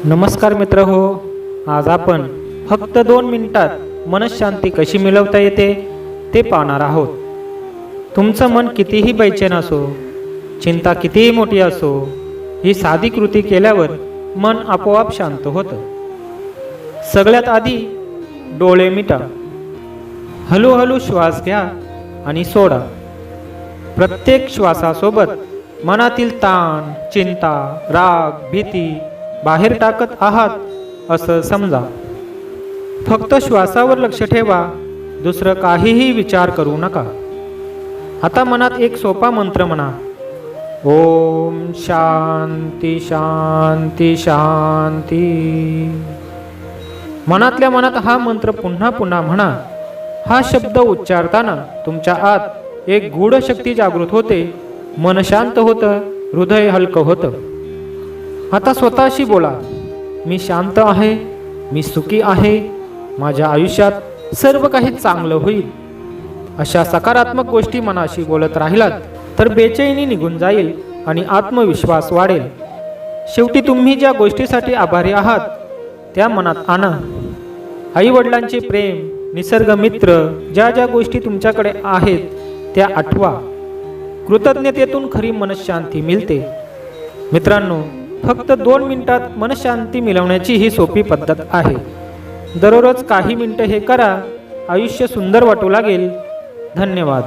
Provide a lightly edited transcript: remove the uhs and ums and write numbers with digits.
नमस्कार मित्र हो, आज आपण फक्त 2 मिनिटात मनशांती कशी मिळवता येते ते पाहणार आहोत. तुमचं मन कितीही बेचैन असो, चिंता कितीही मोठी असो, ही साधी कृती केल्यावर मन आपोआप शांत होतं. सगळ्यात आधी डोळे मिटा. हळूहळू श्वास घ्या आणि सोडा. प्रत्येक श्वासासोबत मनातील ताण, चिंता, राग, भीती बाहेर टाकत आहात असं समजा. फक्त श्वासावर लक्ष ठेवा, दुसरं काहीही विचार करू नका. आता मनात एक सोपा मंत्र म्हणा. ओम शांती शांती शांती. मनातल्या मनात हा मंत्र पुन्हा पुन्हा म्हणा. हा शब्द उच्चारताना तुमच्या आत एक गूढ शक्ती जागृत होते. मन शांत होतं, हृदय हलकं होतं. आता स्वतःशी बोला. मी शांत आहे, मी सुखी आहे, माझ्या आयुष्यात सर्व काही चांगलं होईल. अशा सकारात्मक गोष्टी मनाशी बोलत राहिलात तर बेचैनी निघून जाईल आणि आत्मविश्वास वाढेल. शेवटी तुम्ही ज्या गोष्टीसाठी आभारी आहात त्या मनात आणा. आई वडिलांचे प्रेम, निसर्ग, मित्र, ज्या ज्या गोष्टी तुमच्याकडे आहेत त्या आठवा. कृतज्ञतेतून खरी मनशांती मिळते. मित्रांनो, फक्त 2 मिनिटात मनशांती मिळवण्याची ही सोपी पद्धत आहे. दररोज काही मिनिटं हे करा. आयुष्य सुंदर वाटू लागेल. धन्यवाद.